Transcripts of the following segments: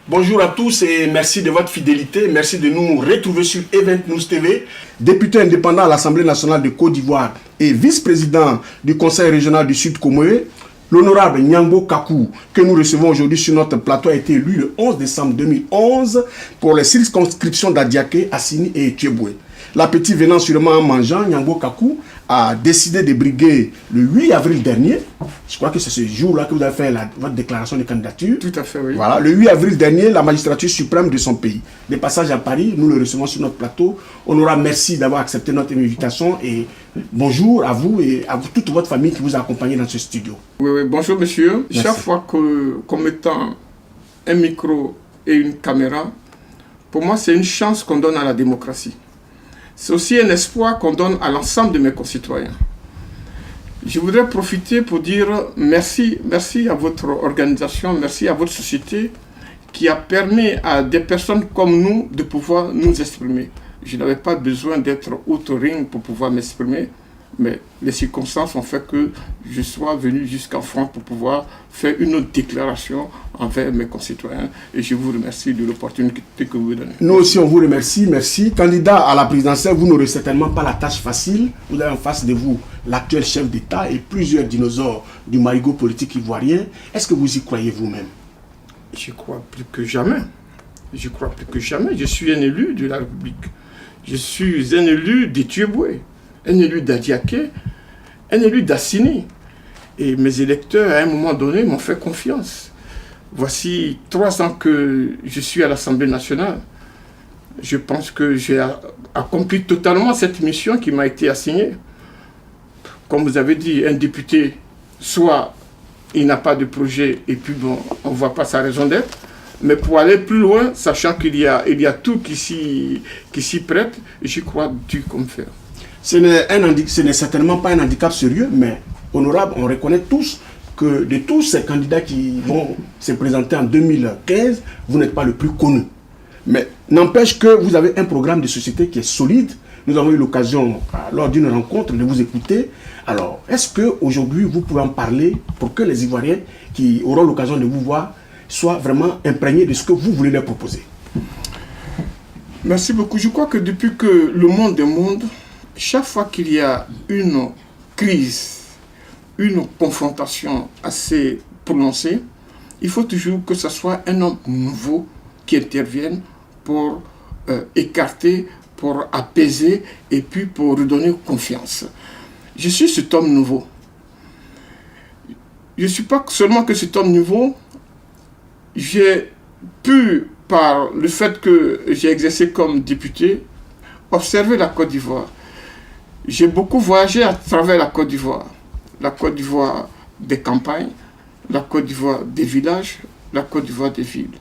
Bonjour à tous et merci de votre fidélité. Merci de nous retrouver sur Event News TV. Député indépendant à l'Assemblée nationale de Côte d'Ivoire et vice-président du Conseil régional du Sud Comoé, l'honorable Nyangbo Kakou, que nous recevons aujourd'hui sur notre plateau, a été élu le 11 décembre 2011 pour les circonscriptions d'Adiaké, Assini et Etieboué. L'appétit venant sûrement en mangeant, Nyangbo Kakou a décidé de briguer le 8 avril dernier. Je crois que c'est ce jour-là que vous avez fait votre déclaration de candidature. Tout à fait, oui. Voilà, le 8 avril dernier, la magistrature suprême de son pays. De passage à Paris, nous le recevons sur notre plateau. Honorable, merci d'avoir accepté notre invitation et bonjour à vous et à toute votre famille qui vous a accompagné dans ce studio. Oui, bonjour monsieur. Merci. Chaque fois qu'on mettant un micro et une caméra, pour moi c'est une chance qu'on donne à la démocratie. C'est aussi un espoir qu'on donne à l'ensemble de mes concitoyens. Je voudrais profiter pour dire merci à votre organisation, merci à votre société qui a permis à des personnes comme nous de pouvoir nous exprimer. Je n'avais pas besoin d'être auto-ring pour pouvoir m'exprimer, mais les circonstances ont fait que je sois venu jusqu'en France pour pouvoir faire une autre déclaration envers mes concitoyens. Et je vous remercie de l'opportunité que vous me donnez. Nous aussi, on vous remercie. Merci. Candidat à la présidentielle, vous n'aurez certainement pas la tâche facile. Vous avez en face de vous l'actuel chef d'État et plusieurs dinosaures du marigot politique ivoirien. Est-ce que vous y croyez vous-même? Je crois plus que jamais. Je crois plus que jamais. Je suis un élu de la République. Je suis un élu d'Etieboué, un élu d'Adiaké, un élu d'Assini. Et mes électeurs, à un moment donné, m'ont fait confiance. Voici 3 ans que je suis à l'Assemblée nationale. Je pense que j'ai accompli totalement cette mission qui m'a été assignée. Comme vous avez dit, un député, soit il n'a pas de projet et puis bon, on ne voit pas sa raison d'être. Mais pour aller plus loin, sachant qu'il y a tout qui s'y prête, j'y crois dur comme fer. Ce n'est certainement pas un handicap sérieux, mais honorable, on reconnaît tous que de tous ces candidats qui vont se présenter en 2015, vous n'êtes pas le plus connu. Mais n'empêche que vous avez un programme de société qui est solide. Nous avons eu l'occasion, lors d'une rencontre, de vous écouter. Alors, est-ce qu'aujourd'hui, vous pouvez en parler pour que les Ivoiriens qui auront l'occasion de vous voir soient vraiment imprégnés de ce que vous voulez leur proposer? Merci beaucoup. Je crois que depuis que le monde est monde, chaque fois qu'il y a une crise, une confrontation assez prononcée, il faut toujours que ce soit un homme nouveau qui intervienne pour écarter, pour apaiser et puis pour redonner confiance. Je suis cet homme nouveau. Je ne suis pas seulement que cet homme nouveau, j'ai pu, par le fait que j'ai exercé comme député, observer la Côte d'Ivoire. J'ai beaucoup voyagé à travers la Côte d'Ivoire. La Côte d'Ivoire des campagnes, la Côte d'Ivoire des villages, la Côte d'Ivoire des villes.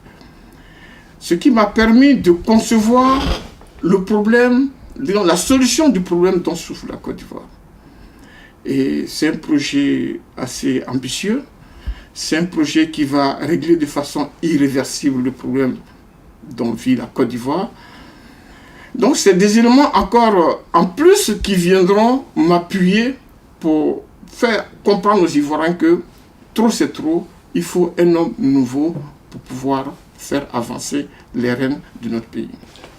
Ce qui m'a permis de concevoir le problème, la solution du problème dont souffre la Côte d'Ivoire. Et c'est un projet assez ambitieux. C'est un projet qui va régler de façon irréversible le problème dont vit la Côte d'Ivoire. Donc c'est des éléments encore en plus qui viendront m'appuyer pour faire comprendre aux Ivoiriens que trop c'est trop, il faut un homme nouveau pour pouvoir faire avancer les rênes de notre pays.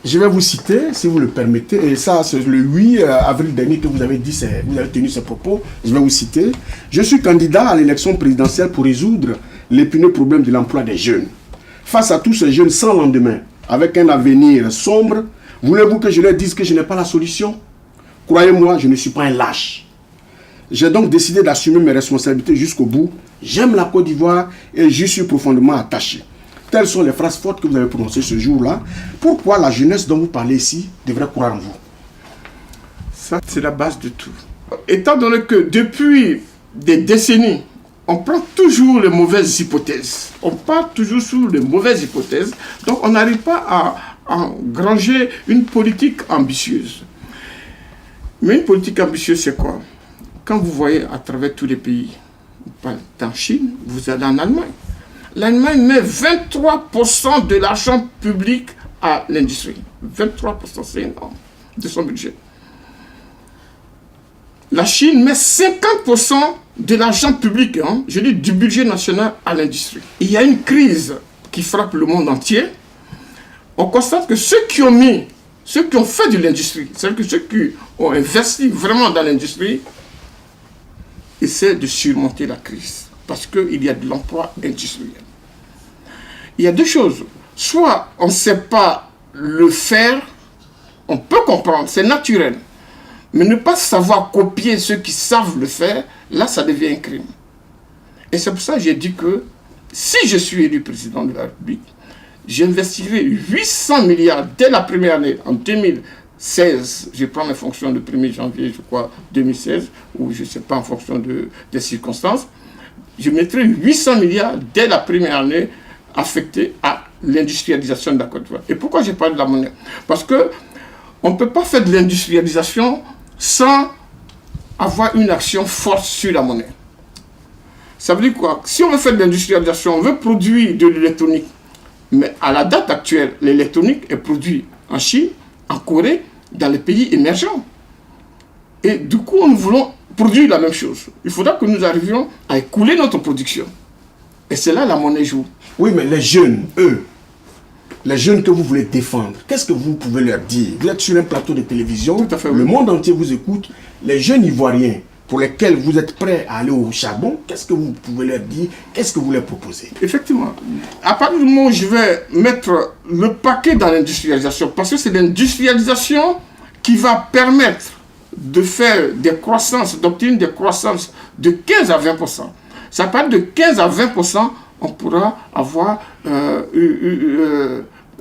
Je vais vous citer, si vous le permettez, et ça c'est le 8 avril dernier que vous avez tenu ces propos. Je vais vous citer. Je suis candidat à l'élection présidentielle pour résoudre l'épineux problème de l'emploi des jeunes. Face à tous ces jeunes sans lendemain, avec un avenir sombre, voulez-vous que je leur dise que je n'ai pas la solution? Croyez-moi, je ne suis pas un lâche. J'ai donc décidé d'assumer mes responsabilités jusqu'au bout. J'aime la Côte d'Ivoire et j'y suis profondément attaché. Telles sont les phrases fortes que vous avez prononcées ce jour-là. Pourquoi la jeunesse dont vous parlez ici devrait croire en vous? Ça, c'est la base de tout. Étant donné que depuis des décennies, on prend toujours les mauvaises hypothèses. On part toujours sur les mauvaises hypothèses. Donc, on n'arrive pas à engranger une politique ambitieuse. Mais une politique ambitieuse, c'est quoi? Quand vous voyez à travers tous les pays, en Chine, vous allez en Allemagne. L'Allemagne met 23% de l'argent public à l'industrie. 23%, c'est énorme, de son budget. La Chine met 50% de l'argent public, je dis du budget national à l'industrie. Il y a une crise qui frappe le monde entier, on constate que ceux qui ont fait de l'industrie, c'est-à-dire que ceux qui ont investi vraiment dans l'industrie, essaient de surmonter la crise. Parce qu'il y a de l'emploi industriel. Il y a deux choses. Soit on ne sait pas le faire, on peut comprendre, c'est naturel. Mais ne pas savoir copier ceux qui savent le faire, là, ça devient un crime. Et c'est pour ça que j'ai dit que si je suis élu président de la République, j'investirai 800 milliards dès la première année, en 2016. Je prends mes fonctions le 1er janvier, je crois, 2016, ou je ne sais pas, en fonction des circonstances. Je mettrai 800 milliards dès la première année affectés à l'industrialisation de la Côte d'Ivoire. Et pourquoi j'ai parlé de la monnaie? Parce qu'on ne peut pas faire de l'industrialisation sans avoir une action forte sur la monnaie. Ça veut dire quoi? Si on veut faire de l'industrialisation, on veut produire de l'électronique, mais à la date actuelle, l'électronique est produite en Chine, en Corée, dans les pays émergents. Et du coup, nous voulons produire la même chose. Il faudra que nous arrivions à écouler notre production. Et c'est là la monnaie joue. Oui, mais les jeunes, eux, les jeunes que vous voulez défendre, qu'est-ce que vous pouvez leur dire? Vous êtes sur un plateau de télévision, tout à fait, le monde entier vous écoute. Les jeunes Ivoiriens pour lesquels vous êtes prêts à aller au charbon, qu'est-ce que vous pouvez leur dire? Qu'est-ce que vous leur proposez? Effectivement. À partir du moment où je vais mettre le paquet dans l'industrialisation, parce que c'est l'industrialisation qui va permettre de faire des croissances, d'obtenir des croissances de 15 à 20%. Ça part de 15 à 20%, on pourra avoir un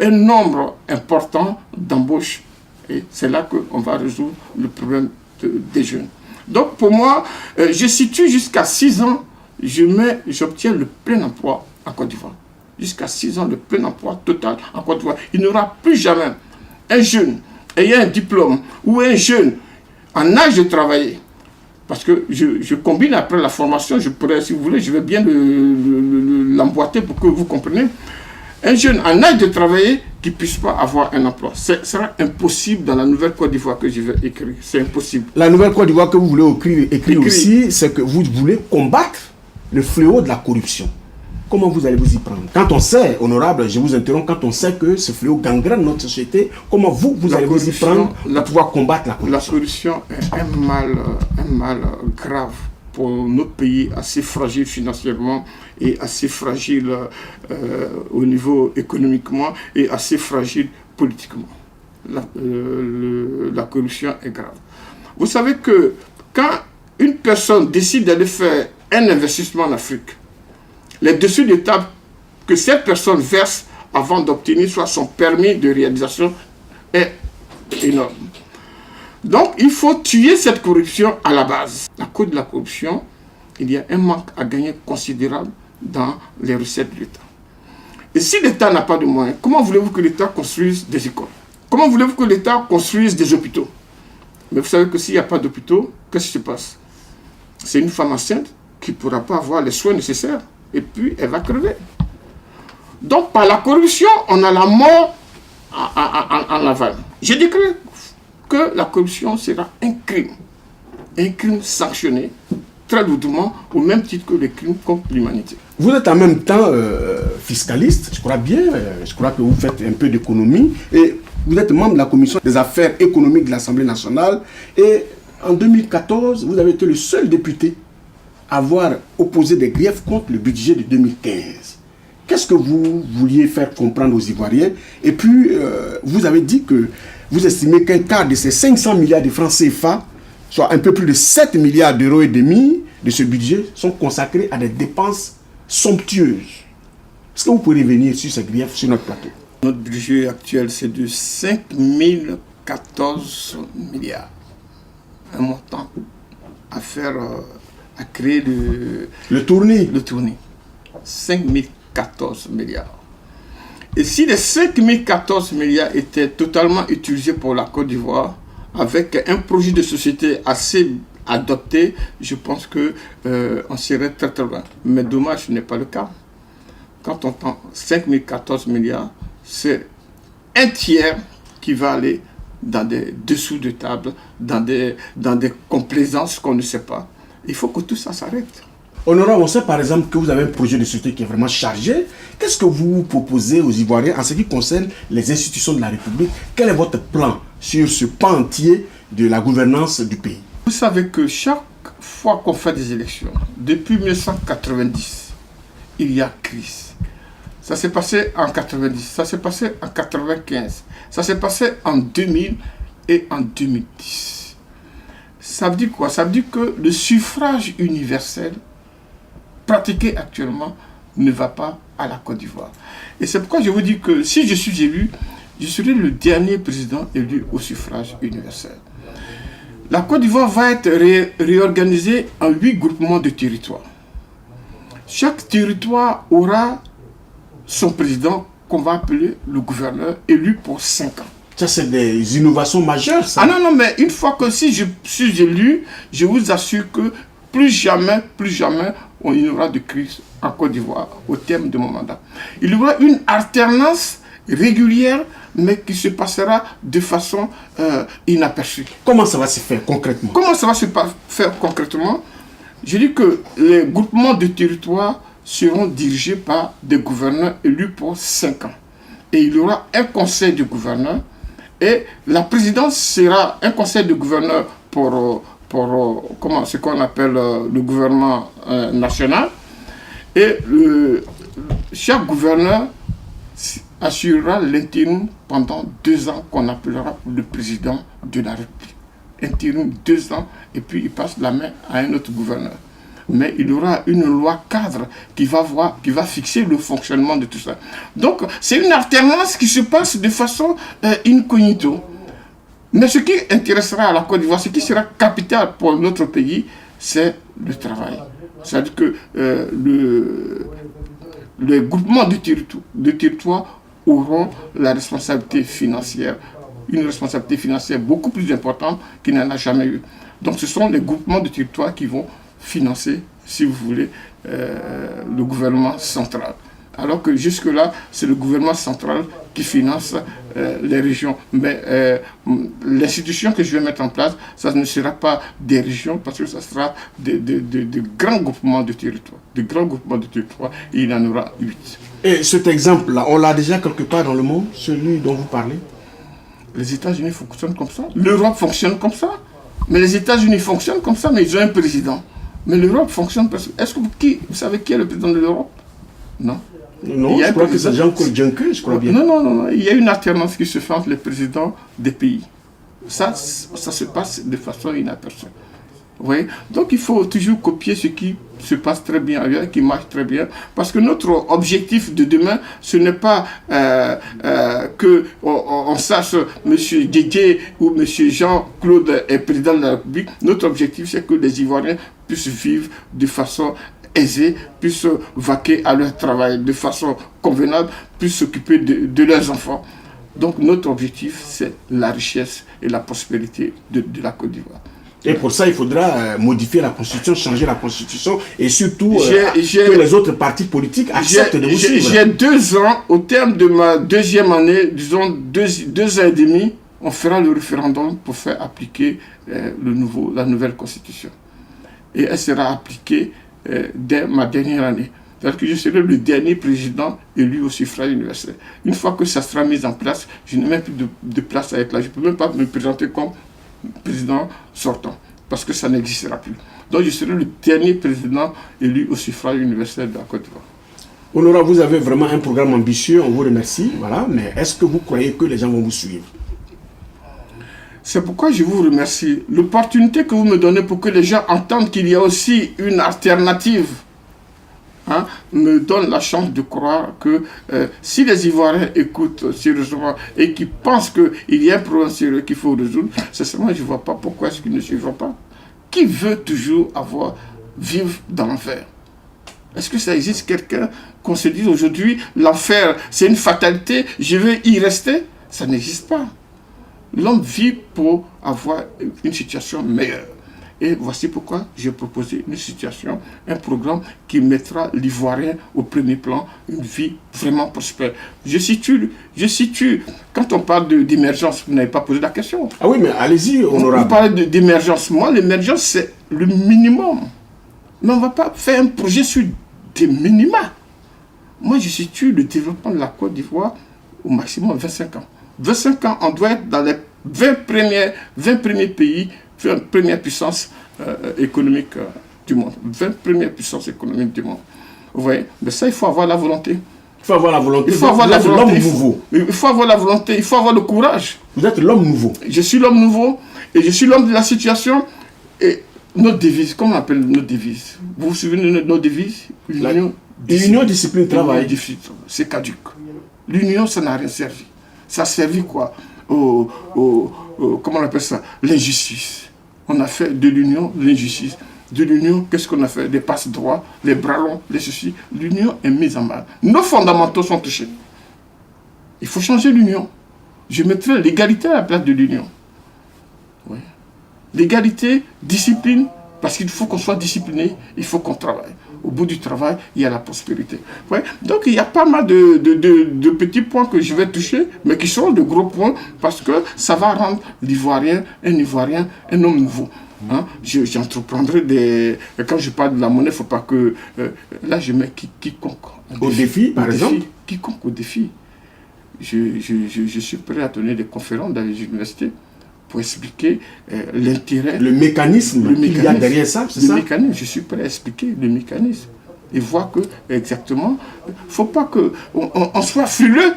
nombre important d'embauches. Et c'est là qu'on va résoudre le problème des jeunes. Donc pour moi, je situe jusqu'à 6 ans, j'obtiens le plein emploi en Côte d'Ivoire. Jusqu'à 6 ans, le plein emploi total en Côte d'Ivoire. Il n'y aura plus jamais un jeune ayant un diplôme ou un jeune en âge de travailler. Parce que je combine après la formation, je pourrais, si vous voulez, je vais bien l'emboîter pour que vous compreniez. Un jeune en âge de travailler qui ne puisse pas avoir un emploi. Ce sera impossible dans la nouvelle Côte d'Ivoire que je vais écrire. C'est impossible. La nouvelle Côte d'Ivoire que vous voulez écrire aussi, c'est que vous voulez combattre le fléau de la corruption. Comment vous allez vous y prendre? Quand on sait, honorable, je vous interromps, quand on sait que ce fléau gangrène notre société, comment vous allez vous y prendre pour pouvoir combattre la corruption? La corruption est un mal grave pour notre pays, assez fragile financièrement et assez fragile au niveau économiquement et assez fragile politiquement. La corruption est grave. Vous savez que quand une personne décide d'aller faire un investissement en Afrique, les dessus de table que cette personne verse avant d'obtenir soit son permis de réalisation est énorme. Donc, il faut tuer cette corruption à la base. À cause de la corruption, il y a un manque à gagner considérable dans les recettes de l'État. Et si l'État n'a pas de moyens, comment voulez-vous que l'État construise des écoles? Comment voulez-vous que l'État construise des hôpitaux? Mais vous savez que s'il n'y a pas d'hôpitaux, qu'est-ce qui se passe? C'est une femme enceinte qui ne pourra pas avoir les soins nécessaires. Et puis, elle va crever. Donc, par la corruption, on a la mort en aval. Je décrète que la corruption sera un crime sanctionné très lourdement, au même titre que les crimes contre l'humanité. Vous êtes en même temps fiscaliste, je crois bien, je crois que vous faites un peu d'économie, et vous êtes membre de la commission des affaires économiques de l'Assemblée nationale, et en 2014, vous avez été le seul député à avoir opposé des griefs contre le budget de 2015. Qu'est-ce que vous vouliez faire comprendre aux Ivoiriens? Et puis, vous avez dit que vous estimez qu'un quart de ces 500 milliards de francs CFA, soit un peu plus de 7 milliards d'euros et demi de ce budget, sont consacrés à des dépenses somptueuses. Est-ce que vous pouvez revenir sur ces griefs sur notre plateau? Notre budget actuel, c'est de 5014 milliards. Un montant à faire, à créer le tournis. 5014 milliards. Et si les 5014 milliards étaient totalement utilisés pour la Côte d'Ivoire, avec un projet de société assez adopté, je pense qu'on serait très très loin. Mais dommage, ce n'est pas le cas. Quand on prend 5014 milliards, c'est un tiers qui va aller dans des dessous de table, dans des complaisances qu'on ne sait pas. Il faut que tout ça s'arrête. Honorable, on sait par exemple que vous avez un projet de société qui est vraiment chargé. Qu'est-ce que vous proposez aux Ivoiriens en ce qui concerne les institutions de la République? Quel est votre plan sur ce pan entier de la gouvernance du pays? Vous savez que chaque fois qu'on fait des élections, depuis 1990, il y a crise. Ça s'est passé en 90, ça s'est passé en 95, ça s'est passé en 2000 et en 2010. Ça veut dire quoi? Ça veut dire que le suffrage universel pratiqué actuellement ne va pas à la Côte d'Ivoire. Et c'est pourquoi je vous dis que si je suis élu, je serai le dernier président élu au suffrage universel. La Côte d'Ivoire va être réorganisée en 8 groupements de territoires. Chaque territoire aura son président qu'on va appeler le gouverneur, élu pour 5 ans. Ça, c'est des innovations majeures, ça. Ah non, non, mais une fois que si je suis élu, je vous assure que plus jamais, il y aura de crise en Côte d'Ivoire au terme de mon mandat. Il y aura une alternance régulière, mais qui se passera de façon inaperçue. Comment ça va se faire concrètement? Comment ça va se faire concrètement? Je dis que les groupements de territoire seront dirigés par des gouverneurs élus pour 5 ans. Et il y aura un conseil de gouverneurs. Et la présidence sera un conseil de gouverneurs pour ce qu'on appelle le gouvernement national. Et chaque gouverneur assurera l'intérim pendant 2 ans qu'on appellera le président de la République. Intérim 2 ans et puis il passe la main à un autre gouverneur. Mais il y aura une loi cadre qui va fixer le fonctionnement de tout ça. Donc, c'est une alternance qui se passe de façon incognito. Mais ce qui intéressera à la Côte d'Ivoire, ce qui sera capital pour notre pays, c'est le travail. C'est-à-dire que les groupements de territoire auront la responsabilité financière, une responsabilité financière beaucoup plus importante qu'il n'en a jamais eu. Donc, ce sont les groupements de territoire qui vont financer, si vous voulez, le gouvernement central. Alors que jusque-là, c'est le gouvernement central qui finance les régions. Mais l'institution que je vais mettre en place, ça ne sera pas des régions, parce que ça sera de grands groupements de territoire. De grands groupements de territoire, et il y en aura 8. Et cet exemple-là, on l'a déjà quelque part dans le monde, celui dont vous parlez? Les États-Unis fonctionnent comme ça. L'Europe fonctionne comme ça. Mais les États-Unis fonctionnent comme ça, mais ils ont un président. Mais l'Europe fonctionne parce que... Est-ce que vous savez qui est le président de l'Europe? Non. Non, je crois que c'est Jean-Claude Juncker, je crois bien. Non. Il y a une alternance qui se fait entre les présidents des pays. Ça se passe de façon inaperçue. Vous voyez? Donc il faut toujours copier ce qui se passe très bien ailleurs, qui marche très bien. Parce que notre objectif de demain, ce n'est pas qu'on sache M. Didier ou M. Jean-Claude est président de la République. Notre objectif, c'est que les Ivoiriens puissent vivre de façon aisés, puissent vaquer à leur travail de façon convenable, puissent s'occuper de leurs enfants. Donc notre objectif, c'est la richesse et la prospérité de la Côte d'Ivoire. Et pour ça, il faudra modifier la Constitution, changer la Constitution et surtout que les autres partis politiques acceptent de vous suivre. J'ai 2 ans, au terme de ma 2e année, disons 2 ans et demi, on fera le référendum pour faire appliquer la nouvelle Constitution. Et elle sera appliquée dès ma dernière année. C'est-à-dire que je serai le dernier président élu au suffrage universel. Une fois que ça sera mis en place, je n'ai même plus de place à être là. Je ne peux même pas me présenter comme président sortant, parce que ça n'existera plus. Donc je serai le dernier président élu au suffrage universel de la Côte d'Ivoire. Honorable, vous avez vraiment un programme ambitieux, on vous remercie, voilà, mais est-ce que vous croyez que les gens vont vous suivre? C'est pourquoi je vous remercie. L'opportunité que vous me donnez pour que les gens entendent qu'il y a aussi une alternative, me donne la chance de croire que si les Ivoiriens écoutent sérieusement et qui pensent qu'il y a un problème sérieux qu'il faut résoudre, sincèrement, je ne vois pas pourquoi est-ce qu'ils ne suivront pas. Qui veut toujours vivre dans l'enfer? Est-ce que ça existe quelqu'un qu'on se dise aujourd'hui, l'enfer, c'est une fatalité, je veux y rester? Ça n'existe pas. L'homme vit pour avoir une situation meilleure. Et voici pourquoi j'ai proposé une situation, un programme qui mettra l'Ivoirien au premier plan, une vie vraiment prospère. Je situe, quand on parle d'émergence, vous n'avez pas posé la question. Ah oui, mais allez-y, honorable. Vous parlez d'émergence. Moi, l'émergence, c'est le minimum. Mais on ne va pas faire un projet sur des minima. Moi, je situe le développement de la Côte d'Ivoire au maximum 25 ans. 25 ans, on doit être dans les 20 premiers pays, 20 premières puissances économiques du monde. 20 premières puissances économiques du monde. Vous voyez? Mais ça, il faut avoir la volonté. Il faut avoir la volonté. Il faut avoir la volonté. L'homme nouveau. Il faut avoir la volonté, il faut avoir le courage. Vous êtes l'homme nouveau. Je suis l'homme nouveau et je suis l'homme de la situation. Et notre devise, comment on appelle notre devise? Vous vous souvenez de notre devise? L'union, discipline, travail. C'est caduque. L'union, ça n'a rien servi. Ça a servi quoi? Comment on appelle ça? L'injustice. On a fait de l'union l'injustice. De l'union, qu'est-ce qu'on a fait? Des passe-droits, les bras longs, les ceci. L'union est mise en mal. Nos fondamentaux sont touchés. Il faut changer l'union. Je mettrai l'égalité à la place de l'union. Oui. L'égalité, discipline, parce qu'il faut qu'on soit discipliné, il faut qu'on travaille. Au bout du travail, il y a la prospérité. Ouais. Donc il y a pas mal de petits points que je vais toucher, mais qui sont de gros points, parce que ça va rendre l'Ivoirien, un homme nouveau. Hein? J'entreprendrai des... Quand je parle de la monnaie, il ne faut pas que... là, je mets quiconque. Au défi, par exemple? Quiconque au défi. Je suis prêt à donner des conférences dans les universités pour expliquer l'intérêt... Le mécanisme qu'il y a derrière ça, c'est ça? Le mécanisme, je suis prêt à expliquer le mécanisme. Et voir que, exactement, il ne faut pas qu'on soit frileux,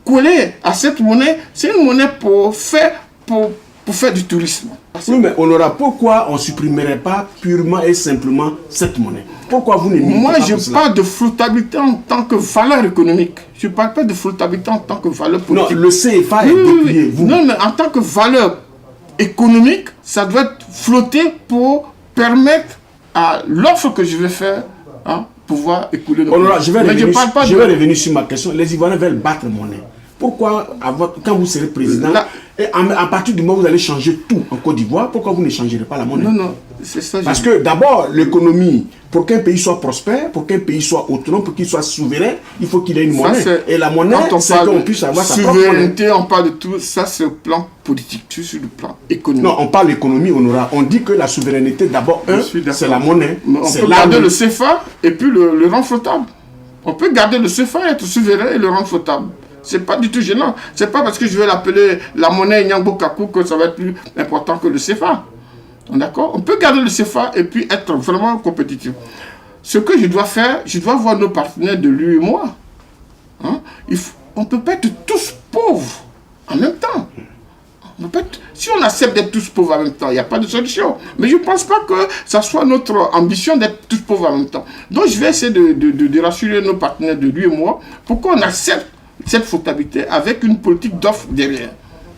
collé à cette monnaie. C'est une monnaie pour faire du tourisme. Oui, mais Honorable, pourquoi on ne supprimerait pas purement et simplement cette monnaie? Pourquoi vous ne militez pas Moi, pour je cela? parle de flottabilité en tant que valeur économique. Je ne parle pas de flottabilité en tant que valeur politique. Non, le CFA est dépouillé. Vous... Non, mais en tant que valeur économique, ça doit être flotté pour permettre à l'offre que je vais faire, hein, pouvoir écouler nos Honorable, je vais je revenir sur ma question. Les Ivoiriens veulent battre monnaie. Pourquoi, quand vous serez président, et à partir du moment où vous allez changer tout en Côte d'Ivoire, pourquoi vous ne changerez pas la monnaie? Non, c'est ça. Parce que d'abord, l'économie, pour qu'un pays soit prospère, pour qu'un pays soit autonome, pour qu'il soit souverain, il faut qu'il ait une monnaie. Et la monnaie, c'est qu'on puisse avoir sa propre souveraineté, on parle de tout, ça c'est le plan politique, sur le plan économique. Non, on parle d'économie, on dit que la souveraineté, d'abord, c'est la monnaie. On peut garder le CFA et puis le rang flottable. On peut garder le CFA, être souverain et le rang flottable. C'est pas du tout gênant. C'est pas parce que je vais l'appeler la monnaie Nyangbo Kakou que ça va être plus important que le CFA. D'accord? On peut garder le CFA et puis être vraiment compétitif. Ce que je dois faire, je dois voir nos partenaires de l'UEMOA. Hein? On ne peut pas être tous pauvres en même temps. Si on accepte d'être tous pauvres en même temps, il n'y a pas de solution. Mais je ne pense pas que ça soit notre ambition d'être tous pauvres en même temps. Donc je vais essayer de rassurer nos partenaires de l'UEMOA pour qu'on accepte cette flottabilité avec une politique d'offre derrière.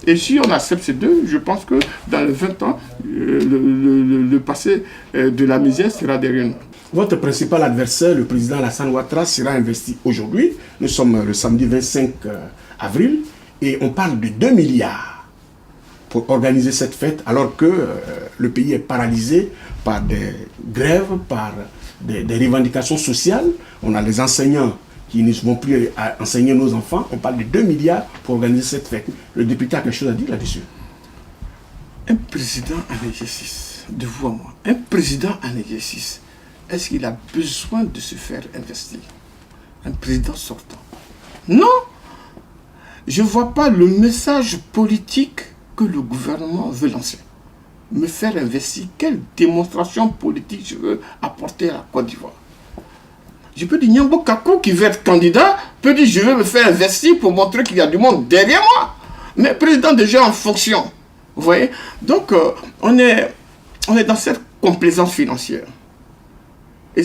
Et si on accepte ces deux, je pense que dans les 20 ans, le passé de la misère sera derrière nous. Votre principal adversaire, le président Alassane Ouattara, sera investi aujourd'hui. Nous sommes le samedi 25 avril et on parle de 2 milliards pour organiser cette fête alors que le pays est paralysé par des grèves, par des revendications sociales. On a les enseignants qui ne vont plus enseigner nos enfants. On parle de 2 milliards pour organiser cette fête. Le député a quelque chose à dire là-dessus. Un président en exercice, de vous à moi, un président en exercice, est-ce qu'il a besoin de se faire investir? Un président sortant? Non! Je ne vois pas le message politique que le gouvernement veut lancer. Me faire investir, quelle démonstration politique je veux apporter à la Côte d'Ivoire? Je peux dire, Nyangbo Kakou qui veut être candidat, peut dire, je veux me faire investir pour montrer qu'il y a du monde derrière moi. Mais président déjà en fonction. Vous voyez? Donc, on est dans cette complaisance financière. Et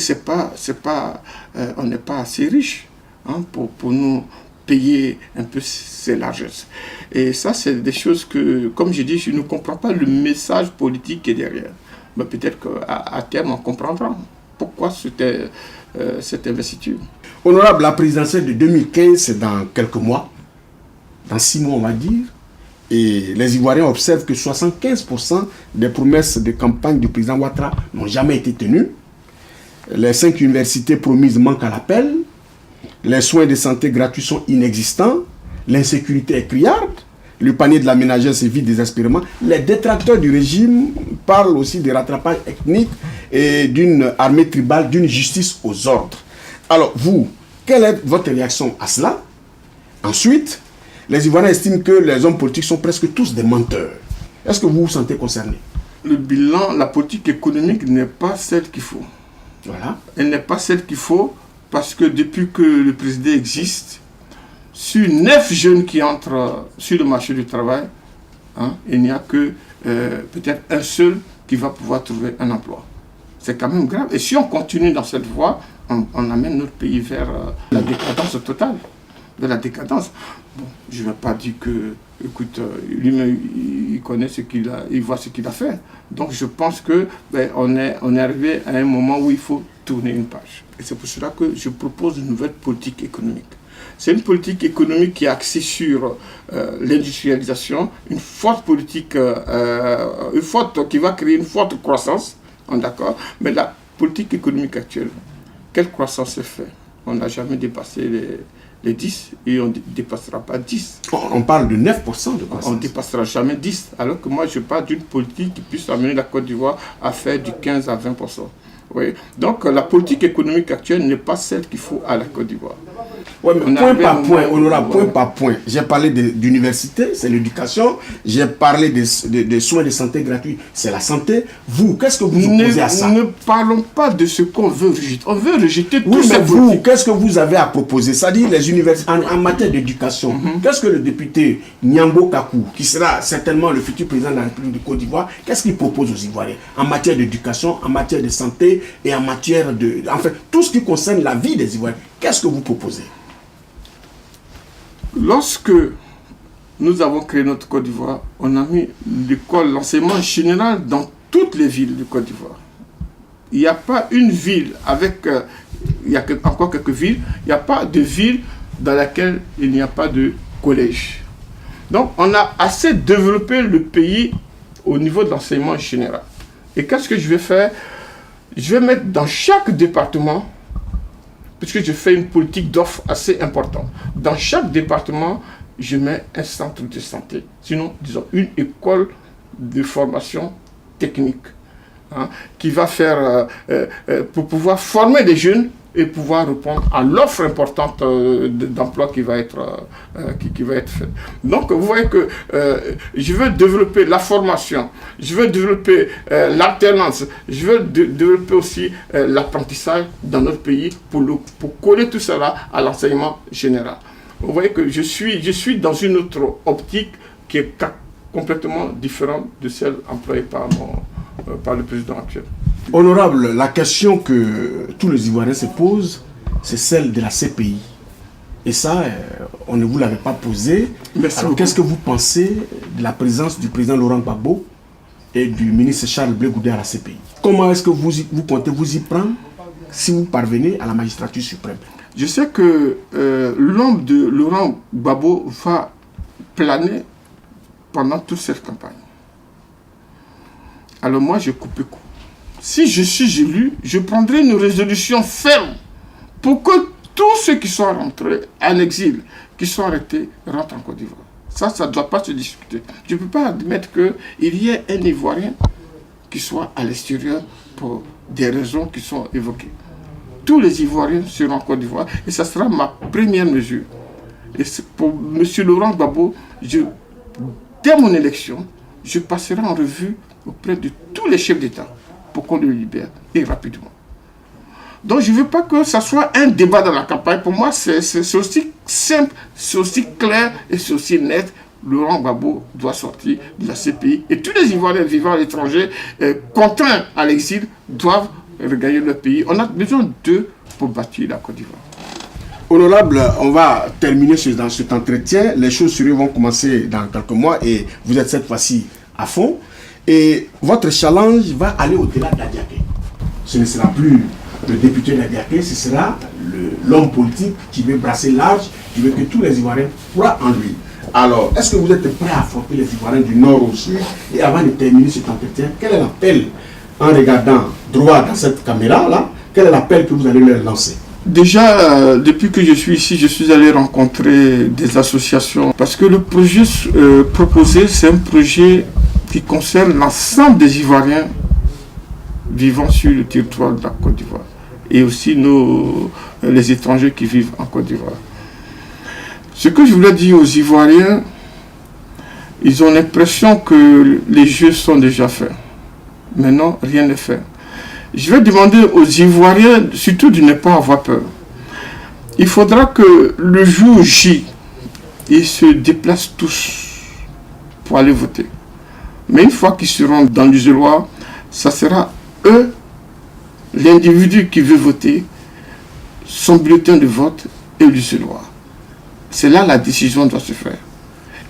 on n'est pas assez riche, hein, pour nous payer un peu ces largesses. Et ça, c'est des choses que, comme je dis, je ne comprends pas le message politique qui est derrière. Mais peut-être qu'à terme, on comprendra pourquoi c'était cette investiture. Honorable, la présidentielle de 2015, c'est dans quelques mois, dans 6 mois on va dire, et les Ivoiriens observent que 75% des promesses de campagne du président Ouattara n'ont jamais été tenues. Les 5 universités promises manquent à l'appel, les soins de santé gratuits sont inexistants, l'insécurité est criarde, le panier de la ménagère se vide désespérément. Les détracteurs du régime parlent aussi de rattrapage ethnique et d'une armée tribale, d'une justice aux ordres. Alors vous, quelle est votre réaction à cela? Ensuite, les Ivoiriens estiment que les hommes politiques sont presque tous des menteurs. Est-ce que vous vous sentez concerné? Le bilan, la politique économique n'est pas celle qu'il faut. Voilà. Elle n'est pas celle qu'il faut parce que depuis que le président existe, sur 9 jeunes qui entrent sur le marché du travail, il n'y a que peut-être un seul qui va pouvoir trouver un emploi. C'est quand même grave. Et si on continue dans cette voie, on amène notre pays vers la décadence totale. De la décadence. Bon, je ne vais pas dire que, écoute, lui-même, il connaît ce qu'il a, il voit ce qu'il a fait. Donc je pense que on est arrivé à un moment où il faut tourner une page. Et c'est pour cela que je propose une nouvelle politique économique. C'est une politique économique qui est axée sur l'industrialisation, une forte politique, qui va créer une forte croissance, d'accord. Mais la politique économique actuelle, quelle croissance se fait? On n'a jamais dépassé les 10 et on ne dépassera pas 10. On parle de 9% de croissance. On ne dépassera jamais 10, alors que moi je parle d'une politique qui puisse amener la Côte d'Ivoire à faire du 15 à 20%. Oui. Donc la politique économique actuelle n'est pas celle qu'il faut à la Côte d'Ivoire. Ouais, mais point par point, honorable, point par point. J'ai parlé d'université, c'est l'éducation. J'ai parlé des soins de santé gratuits, c'est la santé. Vous, qu'est-ce que vous opposez à ça? Ne parlons pas de ce qu'on veut rejeter. On veut rejeter tout oui, ça. Mais vous, qu'est-ce que vous avez à proposer? C'est-à-dire les universités en matière d'éducation. Qu'est-ce que le député Nyambo Kakou, qui sera certainement le futur président de la République de Côte d'Ivoire, qu'est-ce qu'il propose aux Ivoiriens en matière d'éducation, en matière de santé et en matière de... Enfin, tout ce qui concerne la vie des Ivoiriens. Qu'est-ce que vous proposez? Lorsque nous avons créé notre Côte d'Ivoire, on a mis l'école, l'enseignement général dans toutes les villes de Côte d'Ivoire. Il n'y a pas une ville avec... il y a encore quelques villes. Il n'y a pas de ville dans laquelle il n'y a pas de collège. Donc, on a assez développé le pays au niveau de l'enseignement général. Et qu'est-ce que je vais faire? Je vais mettre dans chaque département, puisque je fais une politique d'offres assez importante. Dans chaque département, je mets un centre de santé. Sinon, disons, une école de formation technique. Qui va faire, pour pouvoir former des jeunes et pouvoir répondre à l'offre importante d'emploi qui va être faite. Donc, vous voyez que je veux développer la formation, je veux développer l'alternance, je veux développer aussi l'apprentissage dans notre pays pour coller tout cela à l'enseignement général. Vous voyez que je suis dans une autre optique qui est complètement différente de celle employée par le président actuel. Honorable, la question que tous les Ivoiriens se posent, c'est celle de la CPI. Et ça, on ne vous l'avait pas posé. Alors, qu'est-ce que vous pensez de la présence du président Laurent Gbagbo et du ministre Charles Blé Goudé à la CPI? Comment est-ce que vous comptez vous y prendre si vous parvenez à la magistrature suprême? Je sais que l'ombre de Laurent Gbagbo va planer pendant toute cette campagne. Alors moi, je coupe le coup. Si je suis élu, je prendrai une résolution ferme pour que tous ceux qui sont rentrés en exil, qui sont arrêtés, rentrent en Côte d'Ivoire. Ça ne doit pas se discuter. Je ne peux pas admettre qu'il y ait un Ivoirien qui soit à l'extérieur pour des raisons qui sont évoquées. Tous les Ivoiriens seront en Côte d'Ivoire et ça sera ma première mesure. Et pour M. Laurent Gbagbo, dès mon élection, je passerai en revue auprès de tous les chefs d'État pour qu'on le libère et rapidement. Donc je ne veux pas que ça soit un débat dans la campagne. Pour moi, c'est aussi simple, c'est aussi clair et c'est aussi net. Laurent Gbagbo doit sortir de la CPI et tous les Ivoiriens vivant à l'étranger, contraints à l'exil, doivent regagner leur pays. On a besoin d'eux pour bâtir la Côte d'Ivoire. Honorable, on va terminer dans cet entretien. Les choses sérieuses vont commencer dans quelques mois et vous êtes cette fois-ci à fond. Et votre challenge va aller au-delà d'Adiaké. Ce ne sera plus le député d'Adiaké, ce sera l'homme politique qui veut brasser large, qui veut que tous les Ivoiriens croient en lui. Alors, est-ce que vous êtes prêts à affronter les Ivoiriens du Nord au Sud? Et avant de terminer cet entretien, quel est l'appel, en regardant droit dans cette caméra-là, quel est l'appel que vous allez leur lancer? Déjà, depuis que je suis ici, je suis allé rencontrer des associations parce que le projet proposé, c'est un projet qui concerne l'ensemble des Ivoiriens vivant sur le territoire de la Côte d'Ivoire et aussi les étrangers qui vivent en Côte d'Ivoire. Ce que je voulais dire aux Ivoiriens, ils ont l'impression que les jeux sont déjà faits. Maintenant, rien n'est fait. Je vais demander aux Ivoiriens surtout de ne pas avoir peur. Il faudra que le jour J, ils se déplacent tous pour aller voter. Mais une fois qu'ils seront dans l'isoloir, ça sera eux, l'individu qui veut voter, son bulletin de vote et l'isoloir. C'est là la décision doit se faire.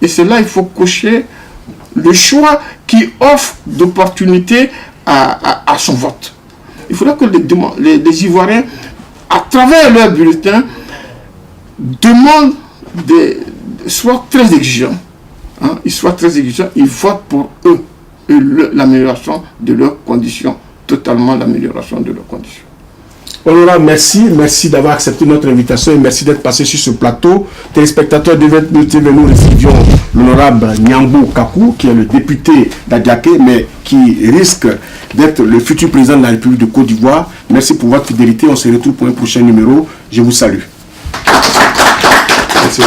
Et c'est là il faut cocher le choix qui offre d'opportunités à son vote. Il faudra que les Ivoiriens, à travers leur bulletin, demandent soient très exigeants. Hein, ils soient très exigeants, ils votent pour eux et l'amélioration de leurs conditions, totalement l'amélioration de leurs conditions. Honorable, merci d'avoir accepté notre invitation et merci d'être passé sur ce plateau. Téléspectateurs de 29 TV, nous recevions l'honorable Nyambo Kakou, qui est le député d'Adiaké, mais qui risque d'être le futur président de la République de Côte d'Ivoire. Merci pour votre fidélité. On se retrouve pour un prochain numéro. Je vous salue. Merci.